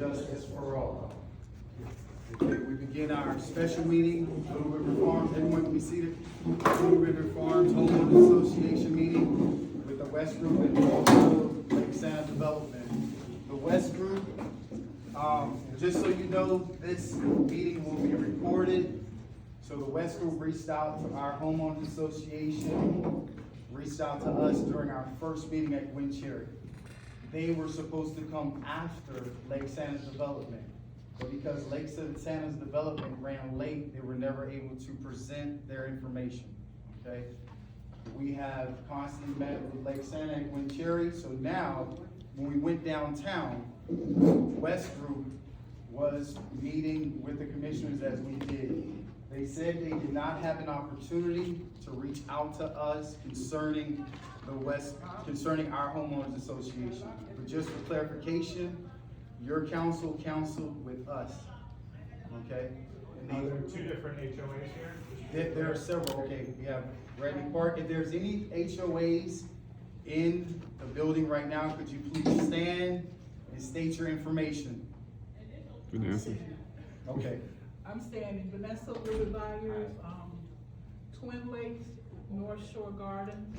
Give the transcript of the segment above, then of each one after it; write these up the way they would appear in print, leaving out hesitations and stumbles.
justice for all. Okay, we begin our special meeting, Little River Farms. Everyone can be seated. Little River Farms Homeowners Association meeting with the West Group and also Lake Santa Development. The West Group, just so you know, this meeting will be recorded. So the West Group reached out to our Homeowners Association, reached out to us during our first meeting at Gwen Cherry. They were supposed to come after Lake Santa's development. But because Lake Santa's development ran late, they were never able to present their information, okay? We have constantly met with Lake Santa and Gwen Cherry, so now, when we went downtown, West Group was meeting with the commissioners as we did. They said they did not have an opportunity to reach out to us concerning concerning our homeowners association. But just for clarification, your council counseled with us, okay? There are two different HOAs here? There are several, okay. We have Gratigny Park. If there's any HOAs in the building right now, could you please stand and state your information? Vanessa. Okay. I'm standing. Vanessa River Byers, Twin Lakes, North Shore Gardens,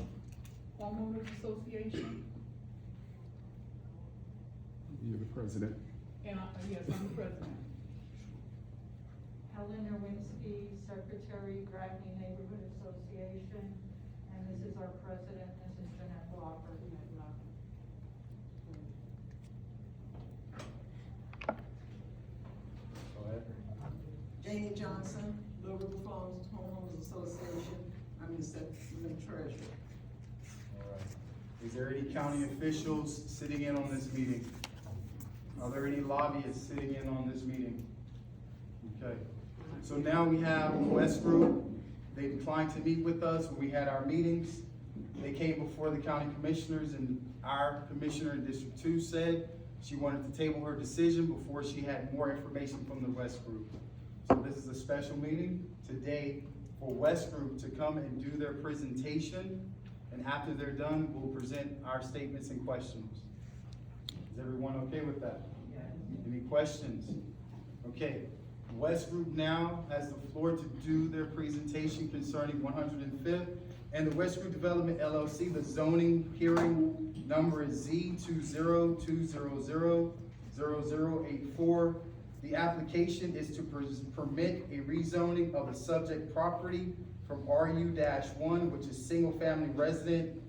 Homeowners Association. You're the president. And yes, I'm the president. Helen Nowinski, Secretary, Gratigny Neighborhood Association, and this is our president, Mrs. Jeanette Walker. Go ahead. Janie Johnson, Little River Farms Homeowners Association. I'm the Secretary Treasurer. All right. Is there any county officials sitting in on this meeting? Are there any lobbyists sitting in on this meeting? Okay. So now we have the West Group. They declined to meet with us when we had our meetings. They came before the county commissioners, and our commissioner in District 2 said she wanted to table her decision before she had more information from the West Group. So this is a special meeting today for West Group to come and do their presentation, and after they're done, we'll present our statements and questions. Is everyone okay with that? Yes. Any questions? Okay, West Group now has the floor to do their presentation concerning 105th and the West Group Development LLC. The zoning hearing number is Z202000084. The application is to permit a rezoning of the subject property from RU-1, which is single-family resident,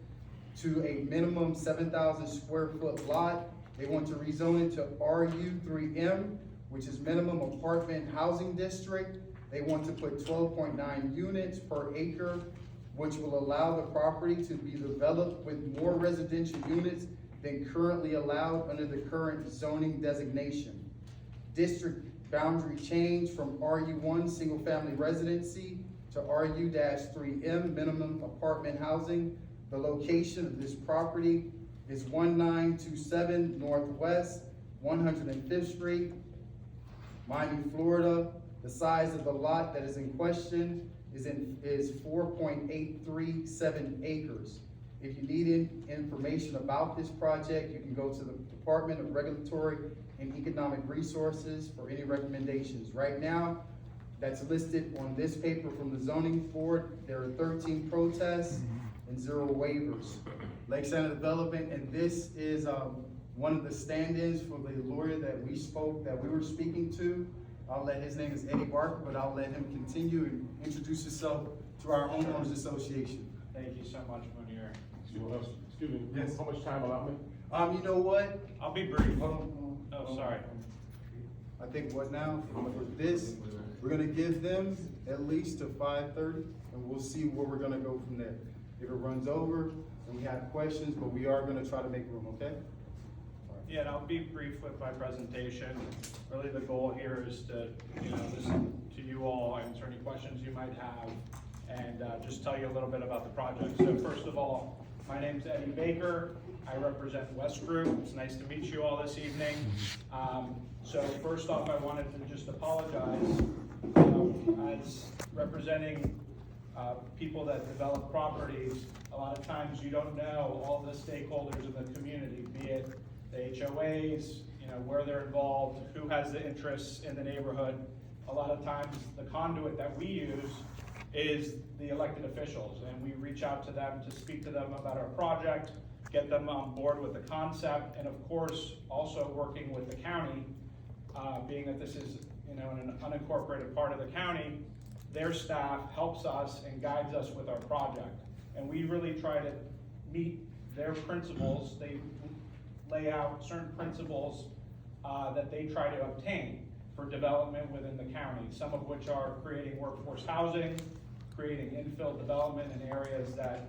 to a minimum 7,000 square foot lot. They want to rezone it to RU3M, which is minimum apartment housing district. They want to put 12.9 units per acre, which will allow the property to be developed with more residential units than currently allowed under the current zoning designation. District boundary change from RU1 single family residency to RU-3M minimum apartment housing. The location of this property is 1927 Northwest 105th Street, Miami, Florida. The size of the lot that is in question is 4.837 acres. If you need information about this project, you can go to the Department of Regulatory and Economic Resources for any recommendations. Right now, that's listed on this paper from the zoning board. There are 13 protests and 0 waivers. Lake Santa Development, and this is one of the stand-ins for the lawyer that we were speaking to. I'll let, his name is Eddie Barker, but I'll let him continue and introduce himself to our homeowners association. Thank you so much, Munir. Excuse me, Yes. how much time allotment? You know what? I'll be brief. Hold on. Oh, sorry. I think what now, for this, we're gonna give them at least to 5:30, and we'll see where we're gonna go from there. If it runs over, and we have questions, but we are gonna try to make room, okay? Yeah, and I'll be brief with my presentation. Really, the goal here is to, listen to you all, answer any questions you might have, and just tell you a little bit about the project. So first of all, my name's Eddie Baker. I represent West Group. It's nice to meet you all this evening. So first off, I wanted to just apologize as representing people that develop properties. A lot of times you don't know all the stakeholders in the community, be it the HOAs, where they're involved, who has the interests in the neighborhood. A lot of times, the conduit that we use is the elected officials, and we reach out to them to speak to them about our project, get them on board with the concept, and of course, also working with the county, being that this is, in an unincorporated part of the county, their staff helps us and guides us with our project. And we really try to meet their principles. They lay out certain principles that they try to obtain for development within the county, some of which are creating workforce housing, creating infill development in areas that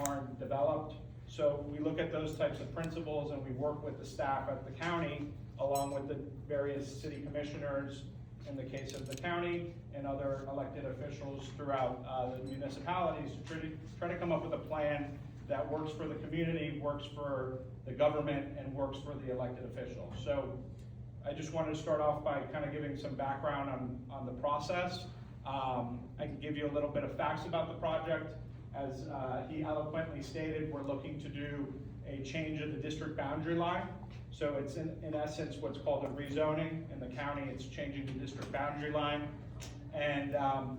aren't developed. So we look at those types of principles and we work with the staff at the county, along with the various city commissioners in the case of the county and other elected officials throughout the municipalities to try to come up with a plan that works for the community, works for the government, and works for the elected officials. So I just wanted to start off by kind of giving some background on the process. I can give you a little bit of facts about the project. As he eloquently stated, we're looking to do a change of the district boundary line. So it's in essence what's called a rezoning. In the county, it's changing the district boundary line. And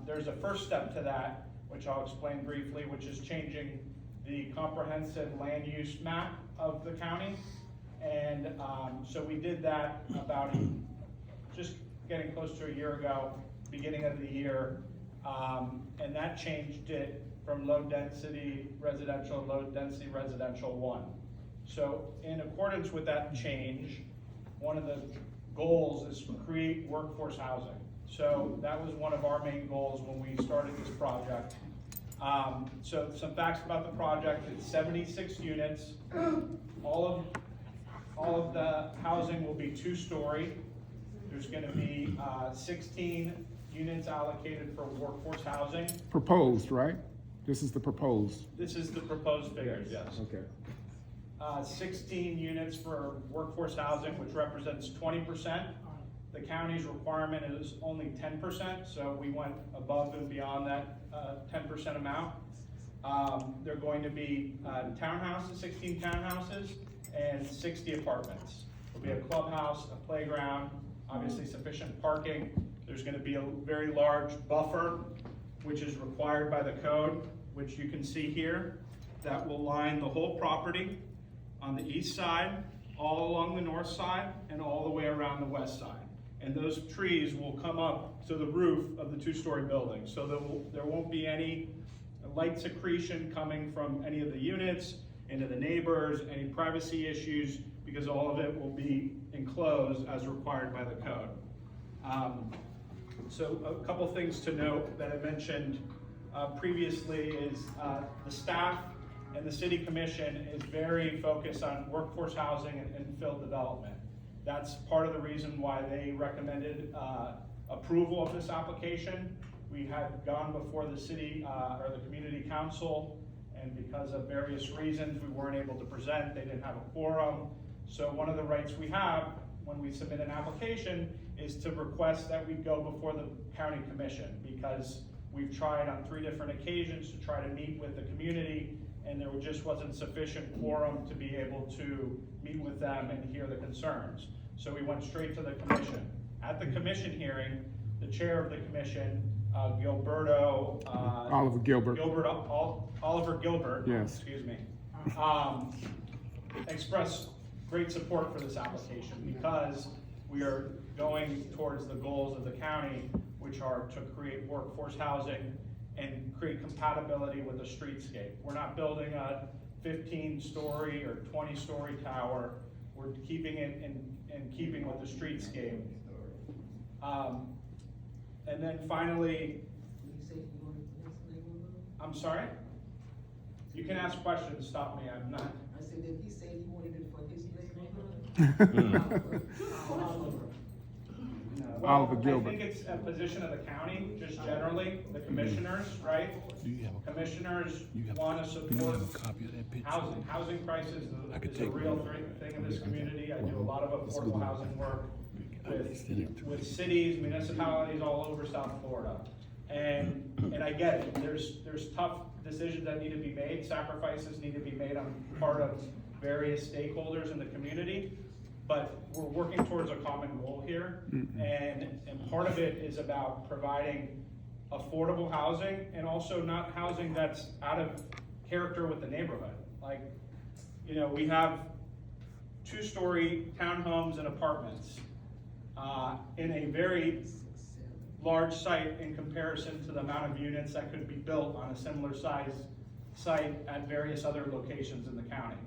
there's a first step to that, which I'll explain briefly, which is changing the comprehensive land use map of the county. And so we did that about just getting close to a year ago, beginning of the year. And that changed it from low density residential 1. So in accordance with that change, one of the goals is to create workforce housing. So that was one of our main goals when we started this project. So some facts about the project: it's 76 units. All of the housing will be 2-story. There's going to be 16 units allocated for workforce housing. Proposed, right? This is the proposed. This is the proposed figures, yes. Okay. 16 units for workforce housing, which represents 20%. The county's requirement is only 10%, so we went above and beyond that 10% amount. They're going to be townhouses, 16 townhouses, and 60 apartments. There'll be a clubhouse, a playground, obviously sufficient parking. There's going to be a very large buffer, which is required by the code, which you can see here, that will line the whole property on the east side, all along the north side, and all the way around the west side. And those trees will come up to the roof of the 2-story building. So there won't be any light secretion coming from any of the units into the neighbors, any privacy issues, because all of it will be enclosed as required by the code. So a couple things to note that I mentioned previously is the staff and the city commission is very focused on workforce housing and infill development. That's part of the reason why they recommended approval of this application. We had gone before the city or the community council, and because of various reasons we weren't able to present. They didn't have a quorum. So one of the rights we have when we submit an application is to request that we go before the county commission, because we've tried on 3 different occasions to try to meet with the community, and there just wasn't sufficient quorum to be able to meet with them and hear the concerns. So we went straight to the commission. At the commission hearing, the chair of the commission, Oliver Gilbert. Oliver Gilbert, Yes. excuse me, expressed great support for this application because we are going towards the goals of the county, which are to create workforce housing and create compatibility with the streetscape. We're not building a 15-story or 20-story tower. We're keeping it in keeping with the streetscape. And then finally, I'm sorry? You can ask questions, stop me, I'm not. I said, did he say he wanted it for his neighborhood? Well, Oliver Gilbert. I think it's a position of the county, just generally, the commissioners, right? Commissioners want to support housing. Housing crisis is a real thing in this community. I do a lot of affordable housing work with cities, municipalities all over South Florida. And I get it, there's tough decisions that need to be made, sacrifices need to be made on part of various stakeholders in the community. but we're working towards a common goal here. And part of it is about providing affordable housing and also not housing that's out of character with the neighborhood. Like, you know, we have 2-story townhomes and apartments in a very large site in comparison to the amount of units that could be built on a similar size site at various other locations in the county.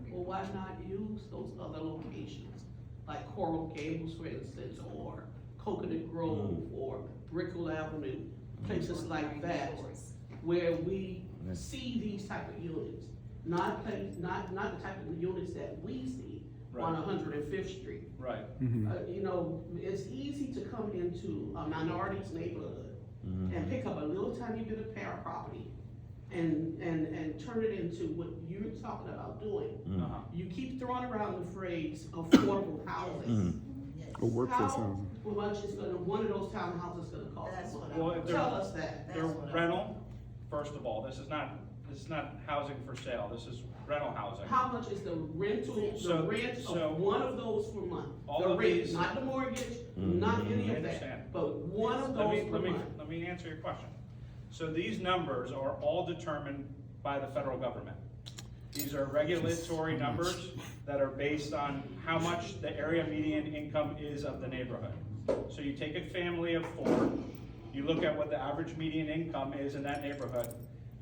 Well, why not use those other locations, like Coral Gables, for instance, or Coconut Grove, or Brickell Avenue, places like that, where we see these type of units, not the type of units that we see on 105th Street. Right. You know, it's easy to come into a minority's neighborhood and pick up a little tiny bit of property and turn it into what you're talking about doing. You keep throwing around the phrase affordable housing. Or workforce How housing. much is one of those townhouses gonna cost? Well, if they're- Tell us that. They're rental, first of all, this is not housing for sale, this is rental housing. How much is the rental, So- the rent so- of one of those per month? All The of rent, these- not the mortgage, not any I of understand. that, but one of those per month. Let me answer your question. So these numbers are all determined by the federal government. These are regulatory numbers that are based on how much the area median income is of the neighborhood. So you take a family of 4, you look at what the average median income is in that neighborhood,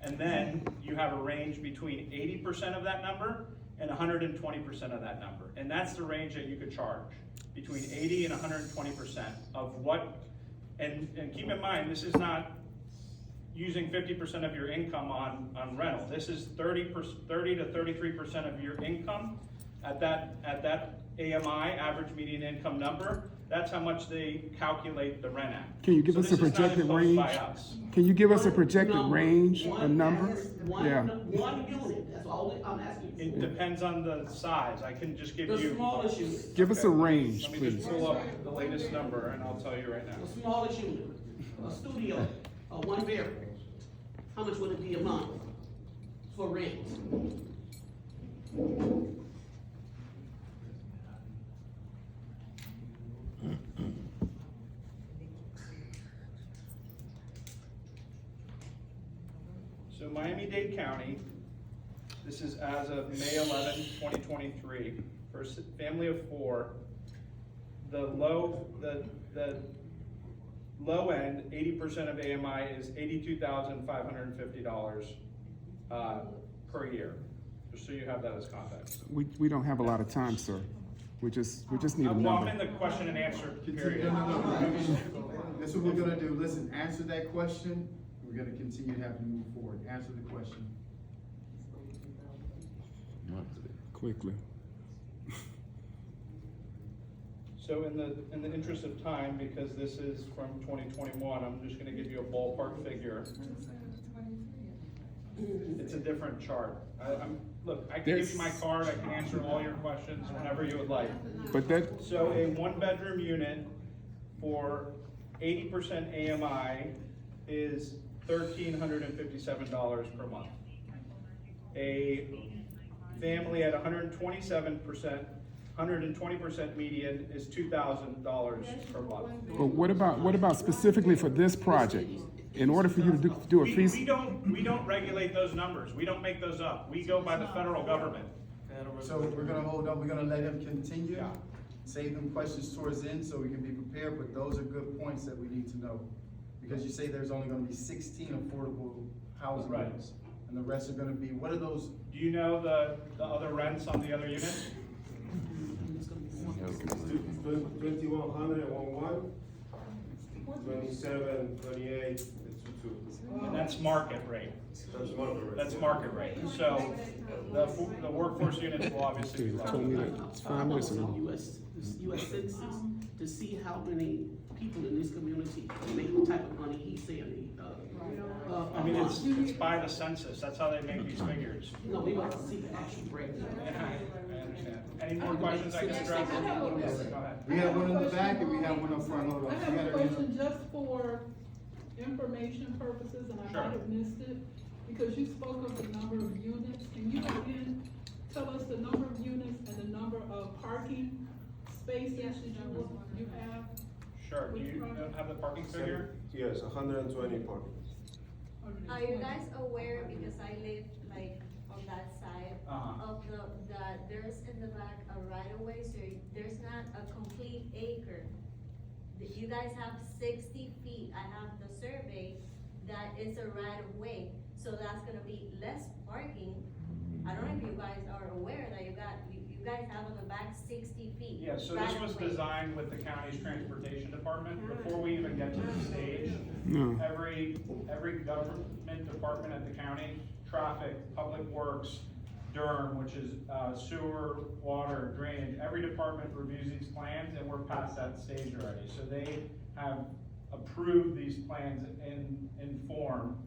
and then you have a range between 80% of that number and 120% of that number. And that's the range that you could charge, between 80 and 120% of what, and keep in mind, this is not using 50% of your income on rental. This is 30 to 33% of your income at that AMI, average median income number. That's how much they calculate the rent at. Can you give So us a this is not projected imposed range? by us. Can you give us a projected Number. range, a One number? ass- One, Yeah. one unit, that's all I'm asking It for. depends on the size. I can just give The you. smallest unit, Give us a Okay. range, Let me please. just pull up the latest number and I'll tell you right now. the smallest unit, a studio, a 1 bedroom. How much would it be a month for rent? So Miami-Dade County, this is as of May 11, 2023, for a family of 4, the low end, 80% of AMI is $82,550 per year, just so you have that as context. We don't have a lot of time, sir. We just need a Well, I'm in number. the question and answer Continue, period. no. This is what we're gonna do, listen, answer that question, we're gonna continue to have to move forward, answer the question. Quickly. So in the interest of time, because this is from 2021, I'm just gonna give you a ballpark figure. It's a different chart. Look, I can give you my card, I can answer all your questions whenever you would like. But that, So a 1-bedroom unit for 80% AMI is $1,357 per month. A family at 120% median is $2,000 per month. but what about specifically for this project? In order for you to do a We feasibility, don't regulate those numbers. We don't make those up. We go by the federal government. So we're gonna hold up, we're gonna let him continue, Yeah. save them questions towards the end so we can be prepared, but those are good points that we need to know. Because you say there's only gonna be 16 affordable housing Right. units, and the rest are gonna be, what are those? Do you know the other rents on the other units? 2100 at 1-1, 27, 28, it's 2. And that's market rate. That's market rate. That's market rate. So the workforce units will obviously be they lower. told me that 5 minutes ago. US Census, to see how many people in this community make the type of money he's saying he does. I mean, it's by the census. That's how they make these figures. No, we want to see the actual breakdown. Yeah, I understand. Any more questions I can address? Go ahead. We have one in the back and we have one up front, hold on. I have a question just for information purposes, and I Sure. might have missed it, because you spoke of the number of units. Can you again tell us the number of units and the number of parking spaces did you have? Sure, do Which you project? have the parking figure? Yes, 120 parking. Are you guys aware, because I live like on that side Uh-huh. of that there's in the back a right of way, so there's not a complete acre. That you guys have 60 feet, I have the survey, that is a right of way, so that's gonna be less parking. I don't know if you guys are aware that you guys have on the back 60 feet. Yeah, so right this of was way. designed with the county's transportation department. Before we even get to the stage, No. every government department at the county, traffic, public works, Durham, which is sewer, water, drainage, every department reviews these plans, and we're past that stage already. So they have approved these plans in form,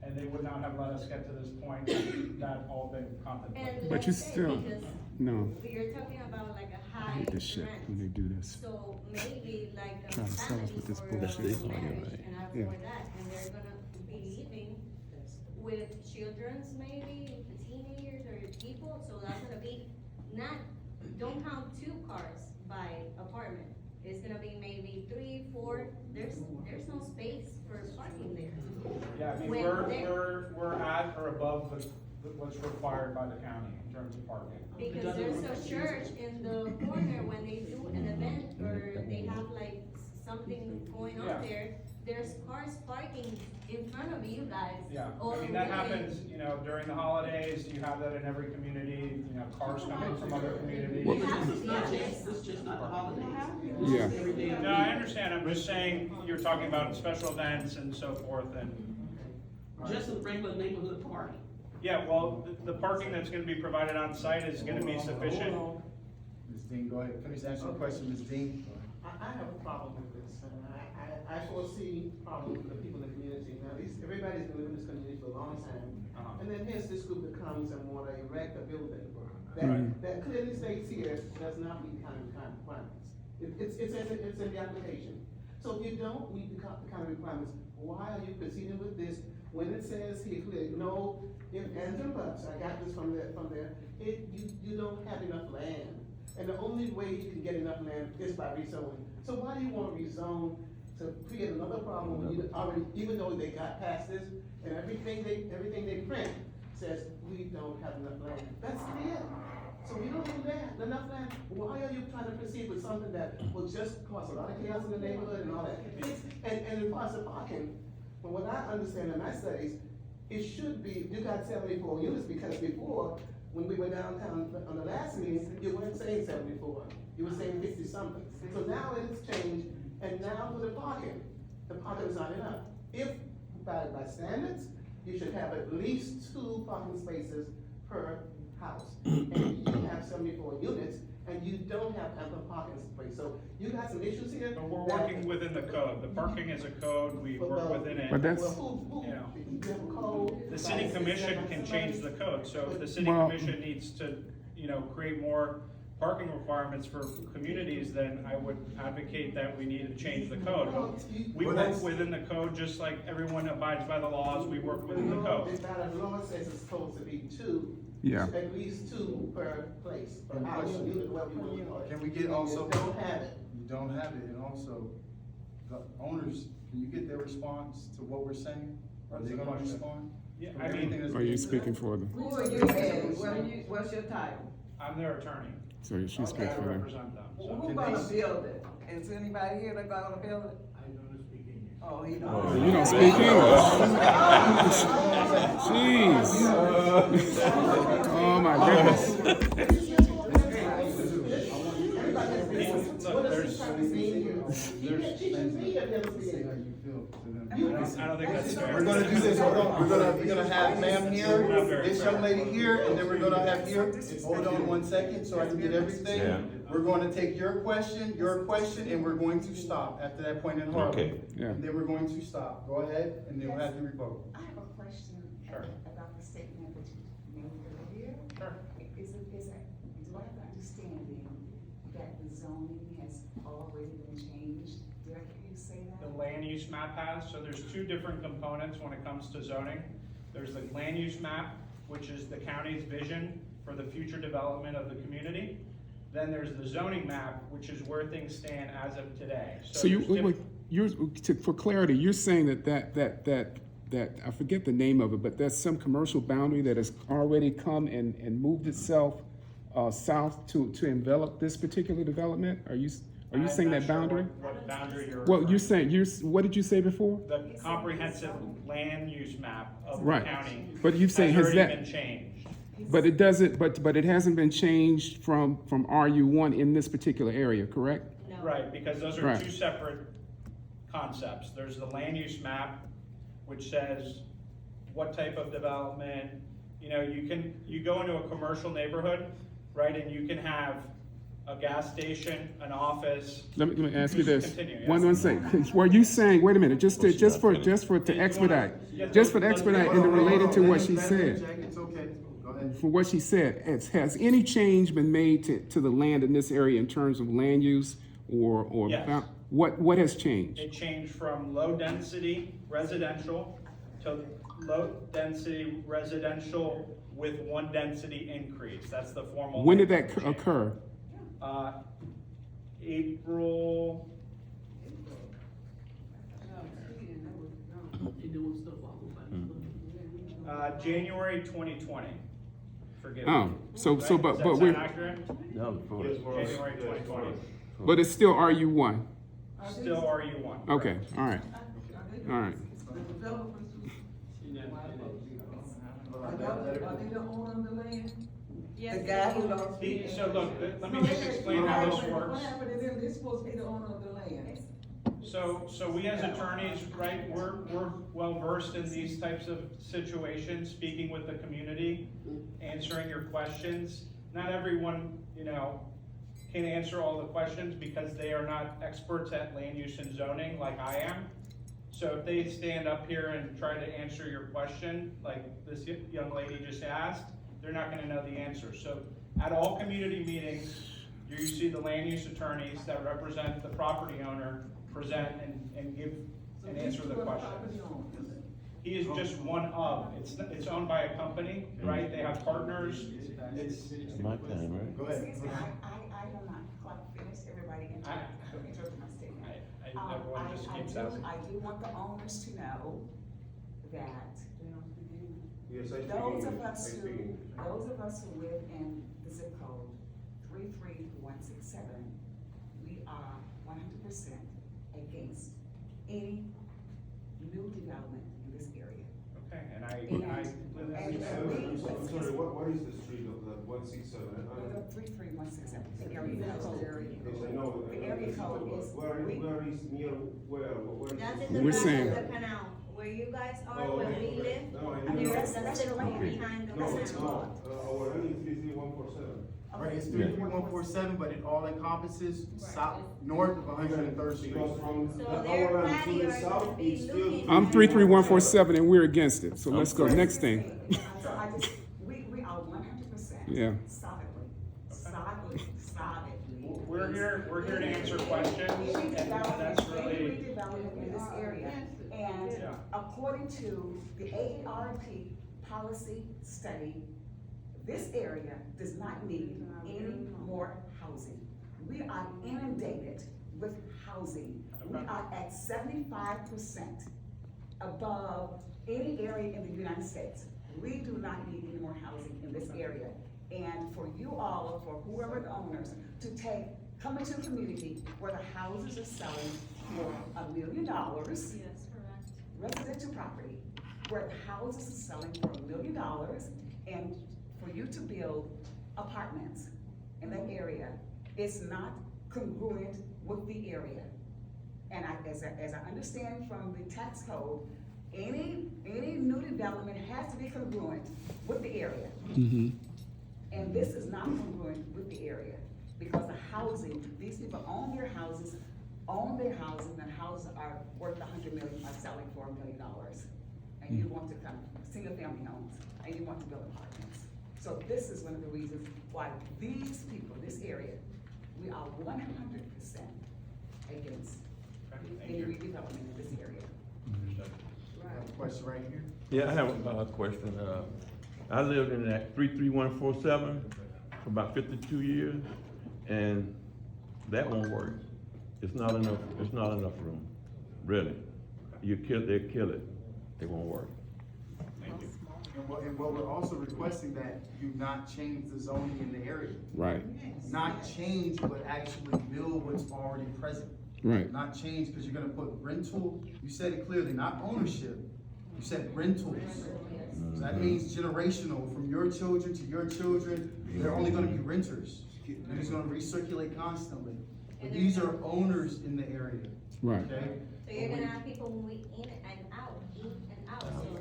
and they would not have let us get to this point had that all been contemplated. And But you let's say, still- because No. you're talking about like a I high hate this shit when they rent. do this. So maybe like a Trying to sell us family with this or bullshit. a marriage can Yeah. afford that, and they're gonna be living with children's maybe, teenagers or people, so that's gonna be not, don't count 2 cars by apartment. It's gonna be maybe 3, 4, there's no space for parking there. Yeah, I mean, When they- we're at or above what's required by the county in terms of parking. Because there's a church in the corner when they do an event or they have like something going Yeah. on there, there's cars parking in front of you guys. Yeah, all I mean, the that way. happens, during the holidays, you have that in every community, cars coming from other communities. It has to be Not a just, it's just not the holidays. Yeah. Every day of the No, I week. understand, I'm just saying, you're talking about special events and so forth, and, Just a regular neighborhood party. yeah, well, the parking that's gonna be provided on site is gonna be sufficient. Ms. Dean, go ahead, finish answering the question, Ms. Dean. I have a problem with this, and I foresee problems with the people in the community. Now, everybody's been living in this community for a long time, Uh-huh. and then here's this group that comes and want to erect a building Right. that clearly states here does not meet kind of requirements. It's in the application. So if you don't meet the kind of requirements, why are you proceeding with this when it says here clearly, no, if ands or buts, I got this from there, you don't have enough land. And the only way you can get enough land is by rezoning. So why do you want to rezone to create another problem when you already, even though they got past this, and everything they print says, we don't have enough land. That's clear. So we don't have enough land. Why are you trying to proceed with something that will just cause a lot of chaos in the neighborhood and all that? And as far as the parking, from what I understand in my studies, it should be, you got 74 units, because before, when we were downtown on the last meeting, you weren't saying 74, you were saying 50 something. So now it's changed, and now for the parking is not enough. If, by standards, you should have at least 2 parking spaces per house. And you have 74 units, and you don't have ample parking space, so you got some issues here. But we're that- working within the code, the parking is a code, we work within it. But that's- Well, who, you know, you have a code? The city commission can change the code, so if the city Well- commission needs to, create more parking requirements for communities, then I would advocate that we need to change the code. We Well, work that's- within the code, just like everyone abides by the laws, we work within the code. The law says it's supposed to be 2. Yeah. At least 2 per place, per house, unit, whatever you want to call it. Can we get also? You don't have it. You don't have it, and also, the owners, can you get their response to what we're saying? Are they gonna respond? Yeah, From I mean, everything that's Are you being speaking said? for them? Who are you, Eddie? What's your title? I'm their attorney. So you should I speak for them. represent them, so. Who gonna build it? Is anybody here that gonna build it? I don't speak English. Oh, he don't. You don't speak English. Jeez. Oh my goodness. Look, there's, I don't think that's fair. We're gonna do this, we're gonna have ma'am here, Not very this fair. young lady here, and then we're gonna have here, hold on 1 second, so I can get everything. Yeah. We're gonna take your question, and we're going to stop after that point in Harlem. Okay. Yeah. And then we're going to stop, go ahead, and then we'll have you revoke. I have a question Sure. about the statement that you made earlier. Sure. Do I have understanding that the zoning has already been changed? Did I hear you say that? The land use map has, so there's 2 different components when it comes to zoning. There's the land use map, which is the county's vision for the future development of the community. Then there's the zoning map, which is where things stand as of today. So you, there's diff- wait, you're, for clarity, you're saying that I forget the name of it, but there's some commercial boundary that has already come and moved itself south to envelop this particular development? Are you I'm saying not that sure boundary? What boundary you're Well, referring you're to. saying, what did you say before? The comprehensive land use map of the Right. county But you're saying, has has already that, been changed. but it doesn't, but it hasn't been changed from RU1 in this particular area, correct? No. Right, because those are Right. two separate concepts. There's the land use map, which says what type of development, you know, you go into a commercial neighborhood, right, and you can have a gas station, an office. Let me ask you this. Continue, yes. One second. Were you saying, wait a minute, just to expedite, and to relate it to what she said. Jack, it's okay, go ahead. For what she said, has any change been made to the land in this area in terms of land use or Yes. what has changed? It changed from low density residential to low density residential with one density increase. That's the formal. When did that language change. occur? April, You're doing stuff all over. January 2020. Forgive Oh, me. so Does that but we're, sound accurate? January 2020. but it's still RU1. Still RU1. Okay, all right, all right. The developers, are they the owner of the land? Yes, The guy they who do. lost. So look, let me just explain how this works. What happened to them? They're supposed to be the owner of the land. So we as attorneys, right, we're well versed in these types of situations, speaking with the community, answering your questions. Not everyone, you know, can answer all the questions because they are not experts at land use and zoning like I am. So if they stand up here and try to answer your question, like this young lady just asked, they're not gonna know the answer. So at all community meetings, you see the land use attorneys that represent the property owner present and give and answer the questions. He is just one of, it's owned by a company, right? They have partners. It's, My time, right? Go ahead. Excuse me, I am not quite finished, everybody interrupt my statement. everyone just keeps asking. I do want the owners to know that Yes, I speak those English. of us I who, speak English. those of us who live in the zip code 33167, we are 100% against any new development in this area. Okay, and I live in these And- I'm sorry, what is the street of that 167? The 33167, the area code. Yes, I know. The area code is. Where is near, where is? That's this? in the We're back saying- of the canal, where you guys are, Oh, where okay. we live. No, I And didn't know. there's a city behind the No, canal. our land is 33147. Right, it's 33147, but it all encompasses south, north of 103rd Street. Because from So the their our land to patio the is south, gonna be it's still. looking. I'm 33147 and we're against it, so let's go, next thing. So I just, we are 100%. Yeah. Solidly. We're here to answer questions, and that's really, Redevelopment in this area, and Yeah. according to the AARP policy study, this area does not need any more housing. We are inundated with housing. We Okay. are at 75% above any area in the United States. We do not need any more housing in this area. And for you all, for whoever the owners, to come into a community where the houses are selling for $1 million, Yes, correct. residential property, where the houses are selling for $1 million, and for you to build apartments in that area, it's not congruent with the area. And as I understand from the tax code, any new development has to be congruent with the area. And this is not congruent with the area, because the housing, these people own their houses, and houses are worth $100 million, are selling for $1 million. And you want to come, single family homes, and you want to build apartments. So this is one of the reasons why these people, this area, we are 100% against any redevelopment in this area. I have a question right here. Yeah, I have a question. I lived in that 33147 for about 52 years. and that won't work. It's not enough room, really. They'll kill it, it won't work. Thank you. And what we're also requesting that you not change the zoning in the area. Right, Not change, but actually build what's already present. right. Not change, because you're gonna put rental, you said it clearly, not ownership, you said rentals. So that means generational, from your children to your children, they're only gonna be renters. And it's gonna recirculate constantly. But these are owners in the area, Right. okay? So you're gonna have people moving in and out, so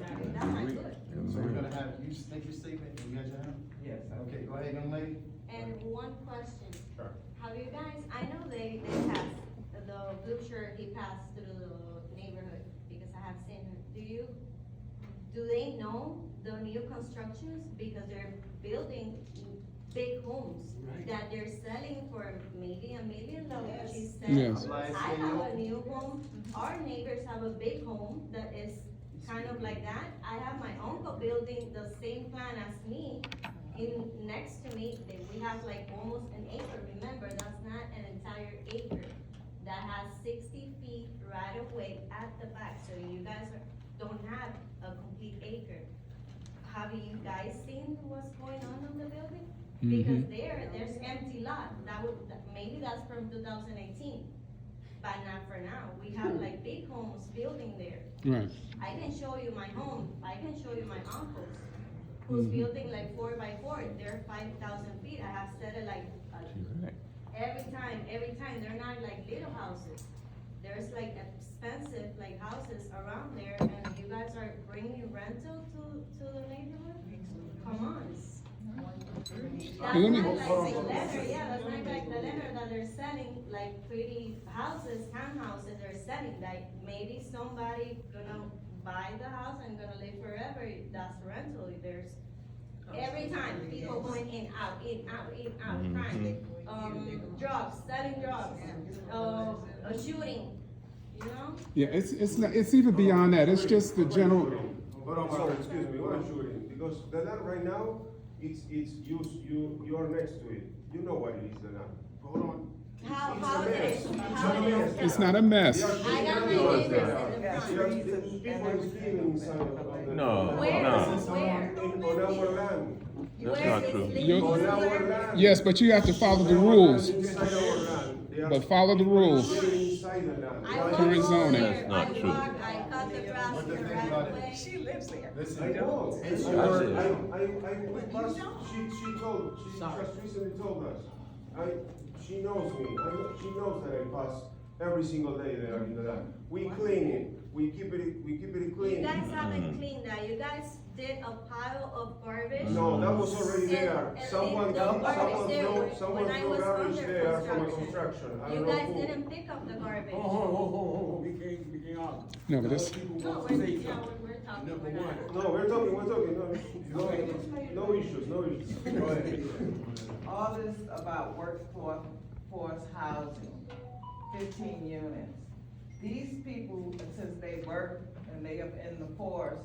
that's not good. So we're gonna have, you just make your statement, and you got your hand? Yes. Okay, go ahead, young lady. And one question. Sure. Have you guys, I know they passed, the blue shirt, he passed through the neighborhood, because I have seen him. Do they know the new constructions? Because they're building big homes that they're selling for maybe $1 million, she said. Yes. I have a new home, our neighbors have a big home that is kind of like that. I have my uncle building the same plan as me, next to me, we have like almost an acre, remember, that's not an entire acre. That has 60 feet right of way at the back, so you guys don't have a complete acre. Have you guys seen what's going on the building? Because there's empty lot, maybe that's from 2018, but not for now. We have like big homes building there. Right. I can show you my home, I can show you my uncle's, who's building like 4x4, they're 5,000 feet, I have said it like, every time, they're not like little houses. There's like expensive like houses around there, and you guys are bringing rental to the neighborhood? Come on. That's not like the letter, that's not like the letter that they're selling, like pretty houses, townhouses, they're selling, like maybe somebody gonna buy the house and gonna live forever, that's rental, there's every time, people going in, out, crime, drugs, selling drugs, a shooting, you know? Yeah, it's not, it's even beyond that, it's just the general, So, excuse me, what I'm shooting, because the land right now, you are next to it. You know what it is, the land. Hold on. How It's is a it? mess. How is it? it's not a mess. I got my neighbors in the front. People are sleeping inside of the. No, Where? no, Where? On our land. that's Where not is true. legal? On our land. Yes, but you have to follow the rules. Inside our land. They are But follow the rules. living inside the land. I walk Current over zoning. there, That's not I true. walk, I cut the grass What the the thing right about it- away. She lives there. Listen, I know. it's I your, just recently told us. She knows me. She knows that I pass every single day there in the land. We clean it. We keep it clean. You guys haven't cleaned that, you guys did a pile of garbage. No, that was already there. And Someone the garbage there someone when I threw was garbage under there from a construction. construction. I You don't know guys who. didn't pick up the garbage. We can't argue. No, but this, No, we're talking, we're not. No, we're talking. No issues. go ahead. All this about workforce housing, 15 units. These people, since they work and they are in the force,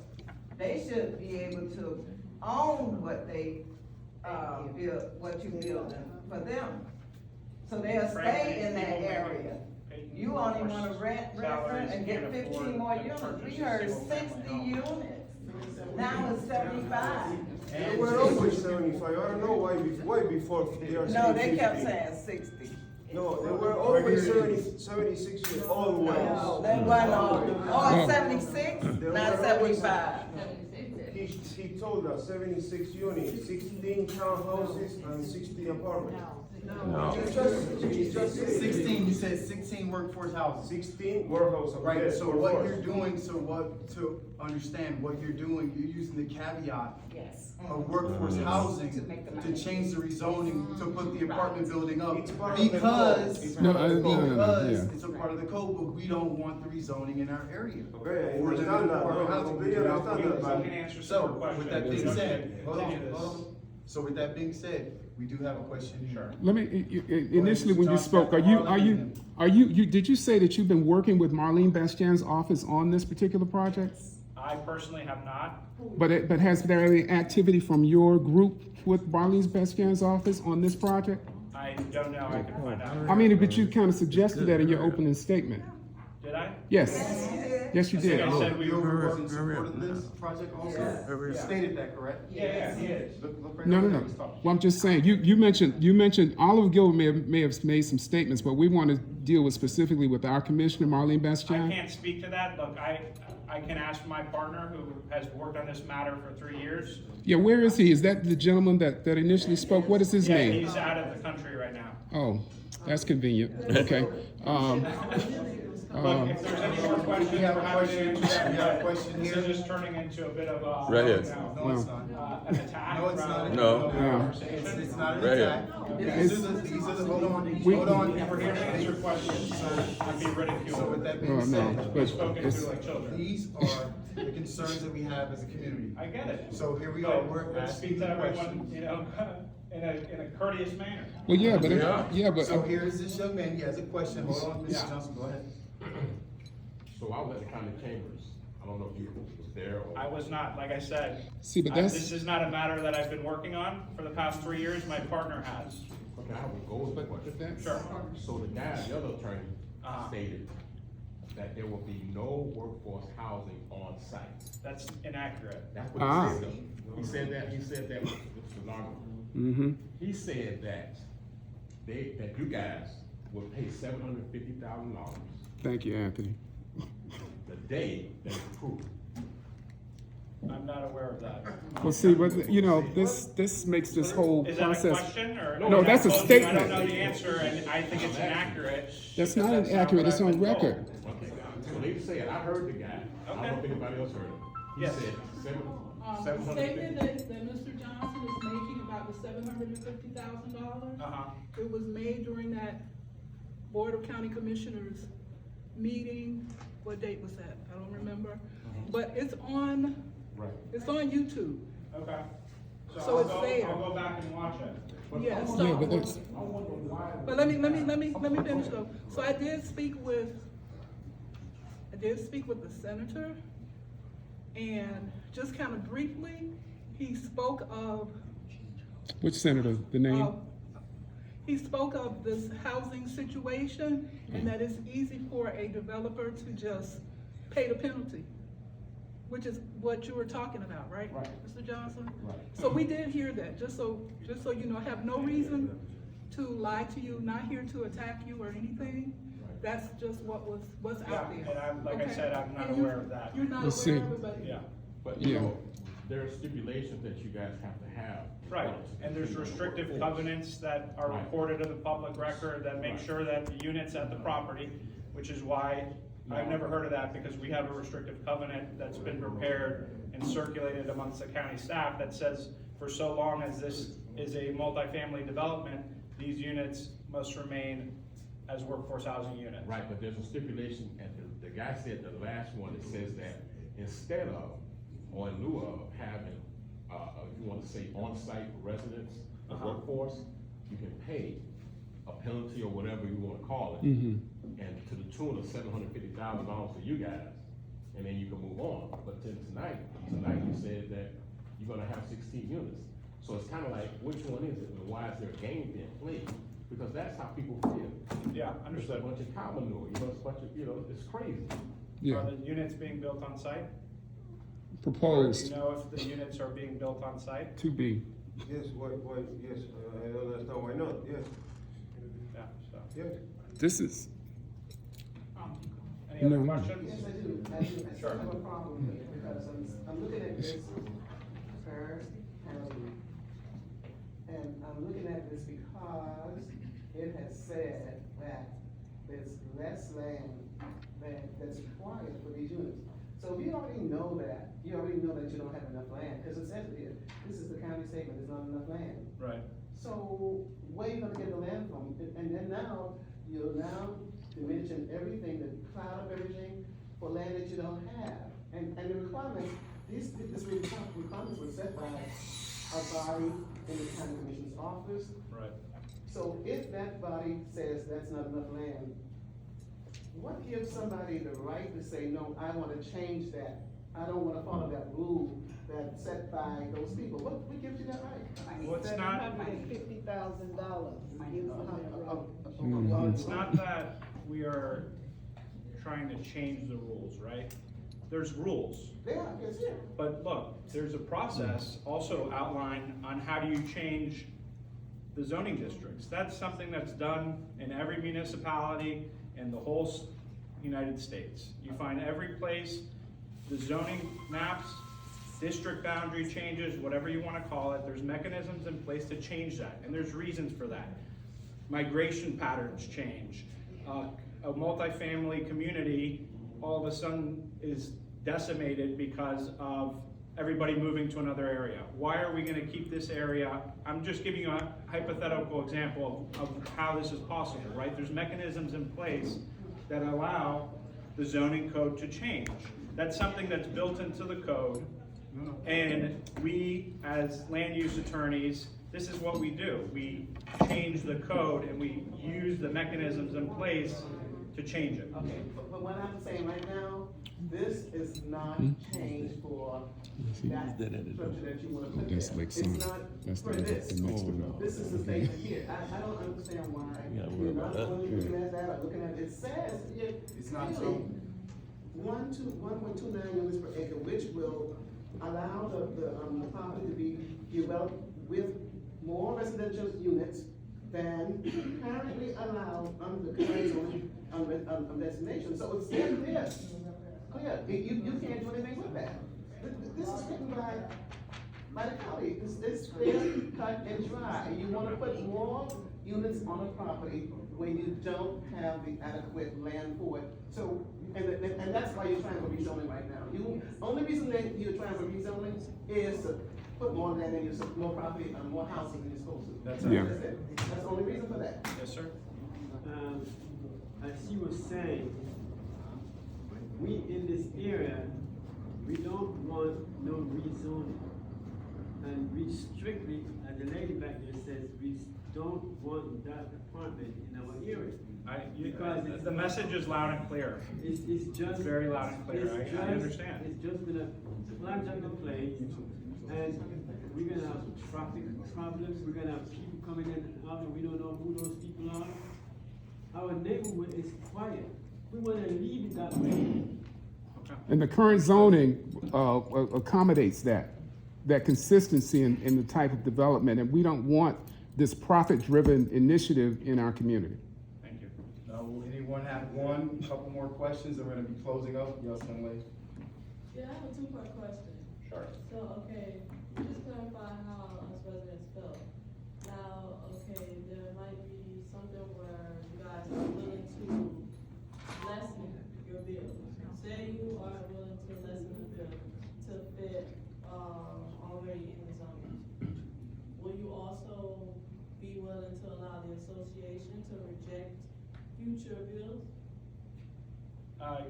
they should be able to own what they, build, what you build for them. So they'll stay in that area. You only wanna rent, and get 15 more units. We heard 60 units. Now it's 75. They were always 75. I don't know why before they are No, they saying kept 50. saying 60. No, they were always 76 years always. No, they wasn't all 76, not 75. He told us 76 units, 16 townhouses and 60 apartments. No. He's just saying. 16, you said 16 workforce houses. 16 warehouse. Right, yes, so what workforce. you're doing, to understand what you're doing, you're using the caveat Yes. of workforce housing To make the to money. change the rezoning, to put the apartment building up. It's part of the Because, code. It's No, part of the no, code. no, because yeah. it's a part of the code, but we don't want the rezoning in our area. Okay, I Or the understand that. apartment No, I housing. completely understand that. So we can answer some more So, questions. with that being So said, hold continue this. on. So with that being said, we do have a question here. let me, initially when you spoke, did you say that you've been working with Marlene Bastian's office on this particular project? I personally have not. But has there any activity from your group with Marlene Bastian's office on this project? I I don't know, I can find out. I mean, but you kind of suggested that in your opening statement. Did I? Yes, yes, you did. I said we Bill were, was in support of this project also? You stated that, correct? yeah, he is. Look right No, now no, what no. he's talking. Well, I'm just saying, you mentioned, Oliver Gilbert may have made some statements, but we want to deal with specifically with our commissioner, Marlene I Bastian. can't speak to that. Look, I can ask my partner who has worked on this matter for 3 years. Yeah, where is he? Is that the gentleman that initially spoke? What is his Yeah, name? he's out of the country right now. Oh, that's convenient. Okay. Look, if there's any more questions, We have a we're happy to question. answer that, We have a but question this here. is just turning into a bit of a. Right here. No, it's not. An attack. No, it's not. rather than No. a conversation. It's not an Right here. attack. It's- These are the, hold on, We're here to answer questions, so not be So with ridiculed. that Oh, being no, said, but Spoken it's, to like children. these are the concerns that we have as a community. I get it. So here we are, But we're let's asking speak to the everyone, questions. you know, in a courteous manner. well, yeah, but, So here is this young man, he has a question, hold on, Yeah. Mr. Johnson, go ahead. So I was at the county chambers. I don't know if you was there or. I was not, like I said. see, but This that's, is not a matter that I've been working on for the past 3 years, my partner has. Okay, I will go with the question. that's, Sure. So the guy, the other attorney Uh-huh. stated that there will be no workforce housing on site. That's inaccurate. That's what Ah. he said. He said that with stenographer. mm-hmm, He said that that you guys will pay $750,000 thank you, Anthony. the day that it's approved. I'm not aware of that. Well, see, but, you know, this makes this whole Is that a process, question or? No, that's a I told you I statement. don't know the answer and I think it's inaccurate. that's because not that's inaccurate, what it's I've on been told. record. Okay, so they said, I heard the guy. I don't know if anybody else heard him. He Yes. said The seven hundred statement fifty. that Mr. Johnson is making about the $750,000, Uh-huh. it was made during that Board of County Commissioners meeting. What date was that? I don't remember. But it's on, Right. it's on YouTube. Okay. So it's there. I'll go back and watch it. Yeah, Yeah, so, but that's, but let me finish though. So I did speak with the senator, and just kind of briefly, he spoke of, which senator, the name? he spoke of this housing situation, and that it's easy for a developer to just pay the penalty, which is what you were talking about, right? Right. Mr. Johnson? Right. So we did hear that, just so you know, I have no reason to lie to you, not here to attack you or anything. Right. That's just what's Yeah, out there. and I'm, like I Okay? said, I'm not And you're- aware of that. You're not Let's aware see. of it, but. Yeah. But you Yeah. know, there are stipulations that you guys have to have. Right, and there's restrictive covenants that are Right. recorded in the public record that make Right. sure that the units at the property, which is why I've No. never heard of that, because we have a restrictive covenant that's been prepared and circulated amongst the county staff that says for so long as this is a multifamily development, these units must remain as workforce housing units. Right, but there's a stipulation, and the guy said the last one, it says that instead of, or in lieu of having, if you wanna say on-site residents, the Uh-huh. workforce, you can pay a penalty or whatever you wanna call it, Mm-hmm. and to the tune of $750,000 for you guys, and then you can move on. But then tonight you said that you're gonna have 16 units. So it's kinda like, which one is it, and why is there a game being played? Because that's how people feel. Yeah, It's a understood. bunch of cow manure, you know, it's a bunch of, it's crazy. Yeah, Are the units being built on site? Or do proposed you know if the units are being built on site? to be. Yes, yes, I don't understand why not, yes, Yeah, so, yes. This is, any other No. questions? Yes, I do. I Sure. still have a problem with it, because I'm looking at this first housing. And I'm looking at this because it has said that there's less land that's required for these units. So we already know that, you don't have enough land, because it says it here, this is the county statement, there's not enough land. Right. So where you gonna get the land from? And then now, you're now diminishing everything, the cloud of everything for land that you don't have. And the requirements, these requirements were set by a body in the county commissioner's office. Right. So if that body says that's not enough land, what gives somebody the right to say, no, I wanna change that? I don't wanna follow that rule that's set by those people. What gives you that right? Well, it's not, $750,000. it's not that we are trying to change the rules, right? There's rules. Yeah, it's here. But look, there's a process also outlined on how do you change the zoning districts. That's something that's done in every municipality in the whole United States. You find every place, the zoning maps, district boundary changes, whatever you wanna call it, there's mechanisms in place to change that, and there's reasons for that. Migration patterns change. A multifamily community all of a sudden is decimated because of everybody moving to another area. Why are we gonna keep this area? I'm just giving you a hypothetical example of how this is possible, right? There's mechanisms in place that allow the zoning code to change. That's something that's built into the code. And we, as land use attorneys, this is what we do. We change the code and we use the mechanisms in place to change it. Okay, but what I'm saying right now, this is not changed for that structure that you wanna put there. That's like It's some, not that's for the this. next one. This is the statement here. I don't understand why you're not only looking at that or looking at, it says, It's not clearly, zoned. 1.29 units per acre, which will allow the property to be developed with more residential units than currently allowed under the current zoning designation. So it's in this, clear, you can't do anything with that. This is written by the county, it's clear, cut and dry. And you wanna put more units on a property when you don't have the adequate land for it. So, and that's why you're trying for rezoning right now. Only reason that you're trying for rezoning is to put more land in your, more property, and more housing than you're supposed to. That's Yeah. it. That's the only reason for that. Yes, sir? As you were saying, we in this area, we don't want no rezoning. And we strictly, as the lady back there says, we don't want that apartment in our area. Because The message is loud and clear. It's just. It's very loud and clear, I understand. It's just gonna flash on the plate, and we're gonna have traffic problems, we're gonna have people coming in and out, and we don't know who those people are. Our neighborhood is quiet, we wanna leave it that way. And the current zoning accommodates that consistency in the type of development, and we don't want this profit-driven initiative in our community. Thank you. Will anyone have couple more questions, and we're gonna be closing up? Yes, young lady. Yeah, I have a two-part question. Sure. So, okay, just clarify how us residents feel. Now, okay, there might be something where you guys are willing to lessen your bill. Say you are willing to lessen the bill to fit, already in the zone. Will you also be willing to allow the association to reject future bills?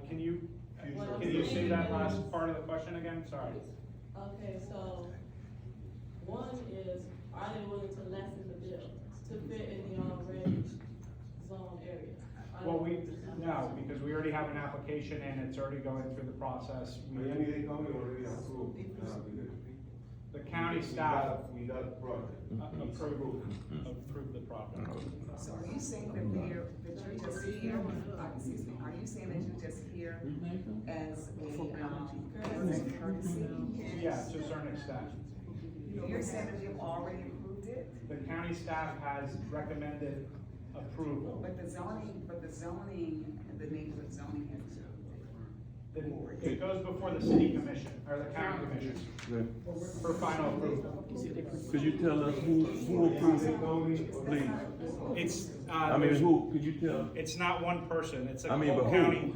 Can you say that last part of the question again? Sorry. Okay, so, one is, are they willing to lessen the bill to fit in the already zone area? Well, no, because we already have an application and it's already going through the process. Miami-Dade County already approved. The county staff We got the project. approved the project. So are you saying that you're just here, excuse me, are you saying that you're just here as a courtesy? Yeah, to a certain extent. You're saying that you've already approved it? The county staff has recommended approval. But the zoning, the neighborhood zoning has approved it. It goes before the city commission, or the county commission, for final approval. Could you tell us who approved it, please? It's, Who, could you tell? it's not one person, it's a But whole who? county.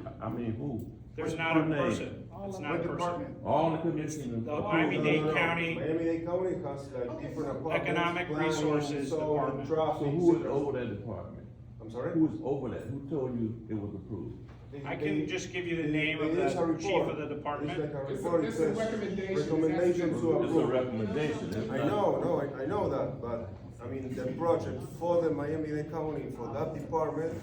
Who? There's What's not a her name? person, it's not a person. All the commissioners. The Miami-Dade County Miami-Dade County has like different apartments. Economic planning, Resources so, Department. traffic, So who is citizens. over that department? I'm sorry? Who is over that? Who told you it was approved? I can just give you the name of It is a the report. chief of the department. It's like a It's a- report, it it's a says recommendation. recommendation to It's a approve. recommendation. It's I not- know, I know that, but, I mean, the project for the Miami-Dade County, for that department,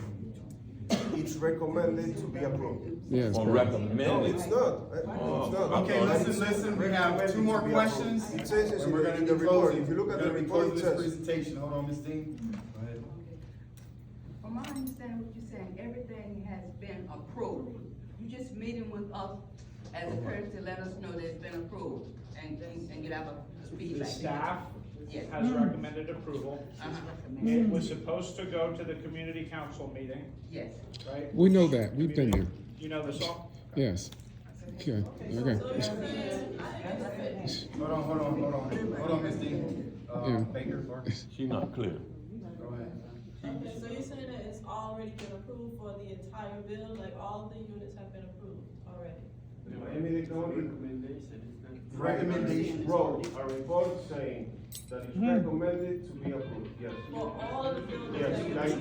it's recommended to be approved. Yes, On correct. No, recommended. it's not. It's not. Okay, listen, we have two more questions. It says and we're gonna in be the report, closing. if you look at We're the gonna be report, closing it this says. presentation. Hold on, Ms. Dean. Go ahead. From my understanding, what you're saying, everything has been approved. You just meeting with us as a courtesy to let us know that it's been approved and get our The feedback. staff Yes. has recommended approval. Uh-huh. It was supposed to go to the community council meeting, Yes. right? We know that, we've been there, You know this all? yes. Okay, So okay. you're saying, I think it's fit. Hold on, Ms. Dean. Yeah. Baker, Clark. She's not clear. Go ahead. Okay, so you're saying that it's already been approved for the entire bill, like all the units have been approved already? Miami-Dade County Recommendation. wrote a report saying that it's recommended to be approved, yes. For all of the buildings Yes, that you like,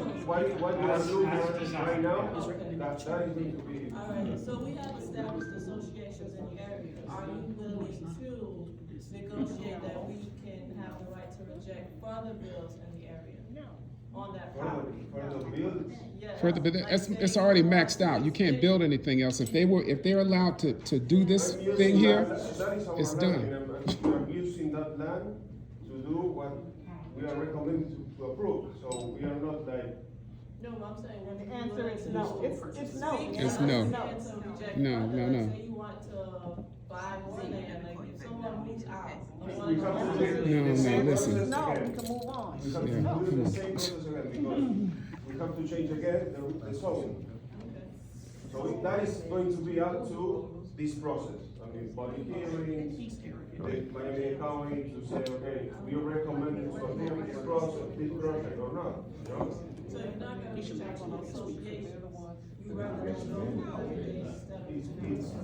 what you are As doing designed. right now, Okay. that is going to be. Alright, so we have established associations in the area. Are you willing to negotiate that we can have the right to reject further bills in the area? On that property? For the bills, Yes. But it's already maxed out, you can't build anything else. If they're allowed to do this I'm using thing here, that is our it's land, done. and I'm using that land to do what we are recommending to approve, so we are not like. No, I'm saying when The answer is no. It's no. It's Say no. you want to buy more land, like if someone moves out. We have to do No, the same listen. process No, again. we can move on. We have to Yeah, do come the on. same process again, because we have to change again the zoning. So that is going to be up to this process. I mean, public hearings, the Miami-Dade County to say, okay, we recommend to approve this project or not, you know? So you're not gonna reach out to the association, you recommend instead of.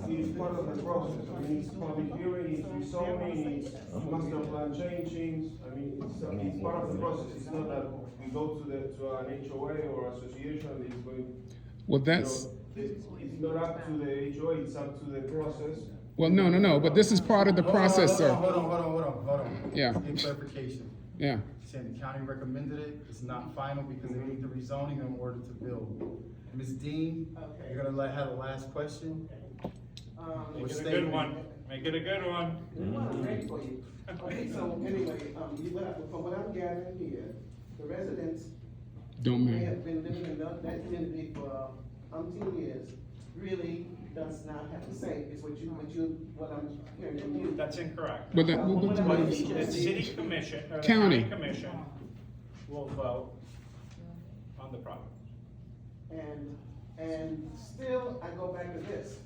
It's part of the process. I mean, it's public hearing, it's rezoning, it's master plan changing. I mean, it's part of the process. It's not that we go to an HOA or association, it's going. Well, that's, It's not up to the HOA, it's up to the process. well, no, but this is part of the process, sir. Hold on. Yeah. Get clarification. Yeah, Saying the county recommended it, it's not final because they need the rezoning in order to build. Ms. Dean, Okay. you're gonna have the last question? Make it a good one. Make it a good one. I'm ready for you. Okay, so anyway, from what I'm gathering here, the residents don't may matter. have been living in that community for umpteen years, really does not have to say, is what I'm hearing from you. That's incorrect. But that, The city commission, or the County. county commission will vote on the project. And still, I go back to this.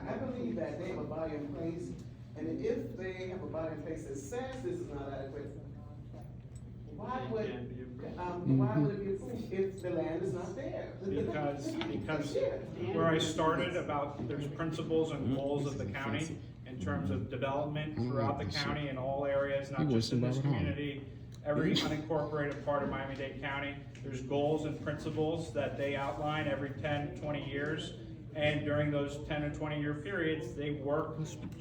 I believe that they have a body in place, and if they have a body in place that says this is not adequate, why would it be approved if the land is not there? Because where I started about, there's principles and goals of the county in terms of development throughout the county in all areas, not He just in works this in Robert Hall. community. Every unincorporated part of Miami-Dade County, there's goals and principles that they outline every 10, 20 years. And during those 10 or 20-year periods, they work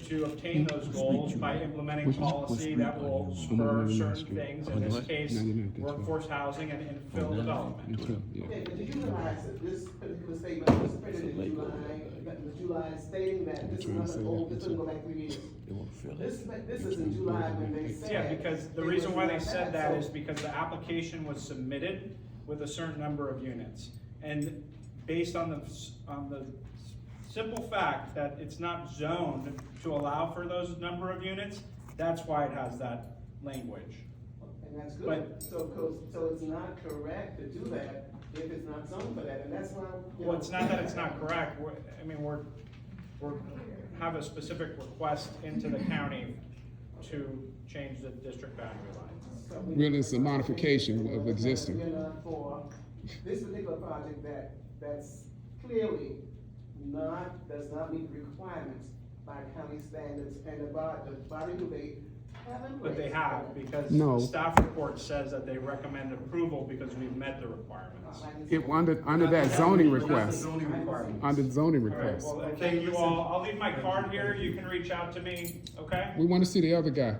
to obtain those goals by implementing policy that will spur certain things, in this case, workforce housing and infill development. Okay, but do you realize that this particular statement was printed in July stating that this is not an old, this doesn't go back 3 years? This is in July when they said. Yeah, because the reason why they said that is because the application was submitted with a certain number of units. And based on the simple fact that it's not zoned to allow for those number of units, that's why it has that language. And that's good. But- So it's not correct to do that if it's not zoned for that, and that's why. Well, it's not that it's not correct, we're have a specific request into the county to change the district boundary lines. Really, it's a modification of existing. For this particular project that's clearly does not meet the requirements by county standards, and the body who they have in place. But they have, because No. the staff report says that they recommend approval because we've met the requirements. It, under that zoning Not the request, zoning requirement. under zoning All right, request. well, thank you all. I'll leave my card here. You can reach out to me, okay? We wanna see the other guy.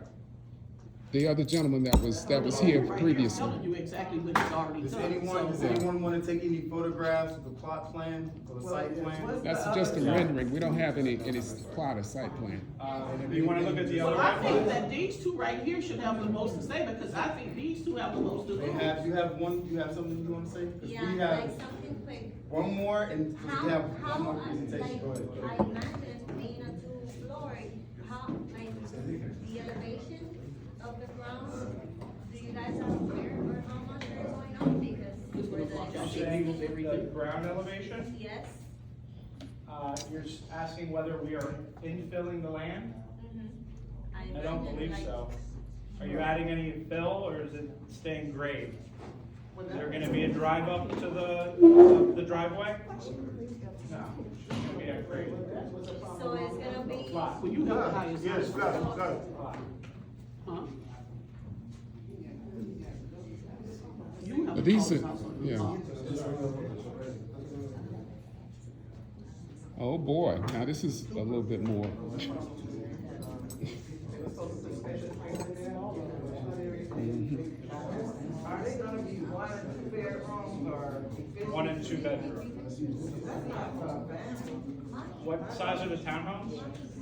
the other gentleman that was here Right here, I'm previously. telling you exactly what he's already Does done. anyone, So- does anyone wanna take any photographs of the plot plan, or the site plan? That's just a rendering, we don't have any plot or site plan. If you wanna look at the other Well, I think one, that these two right here should have the most to say, because I think these two have the most to They lose. have, you have something you wanna say? 'Cause Yeah, we like have something quick. one more, and we have How, one more presentation, go ahead. like, I imagine being a two-floor, how, like, the elevation of the ground, do you guys have where or how much they're going on? Because for Y'all the should angle 60 the ground elevation, yes, you're asking whether we are infilling the land? mm-hmm. I don't believe so. Are you adding any fill, or is it staying grade? Is there gonna be a drive up to the driveway? No, it's gonna be a grade. So it's gonna be, Flat. Well, you know the highest. Yes, got it. Flat. Huh? You have But these the are, tallest house on the yeah. block. Oh, boy, now this is a little bit more. Are they gonna be 1 and 2 bedrooms or? 1 and 2 bedrooms. That's not for a family. What size are the townhomes?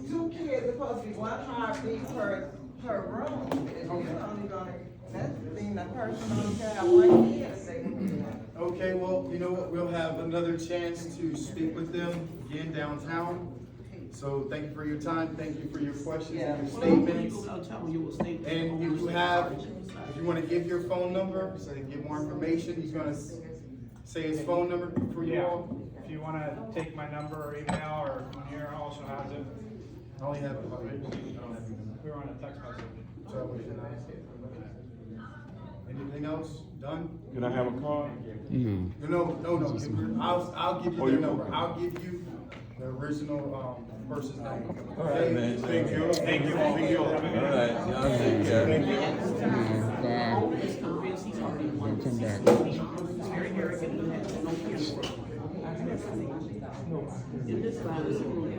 2 kids are supposed to be 1 heartbeat per room. If you're only gonna, that's being a person only can have 1 kid, they can. Okay, well, you know what, we'll have another chance to speak with them again downtown. So thank you for your time, thank you for your questions and your statements. You go tell them you will state. And if you have, if you wanna give your phone number, so you get more information, he's gonna say his phone number for you Yeah, all. if you wanna take my number or email, or Munir also has it. I only have, We were on a text message. so, anything else? Done? Can I have a card? No. No, I'll give you Oh, their you- number, okay. I'll give you the original, person's name. All right, man. Thank you. Thank you all. Thank you. All right, y'all take care. Thank you. Bye. He's convinced he's already won. Come back. He's very arrogant, he has no camera. In this line is a room.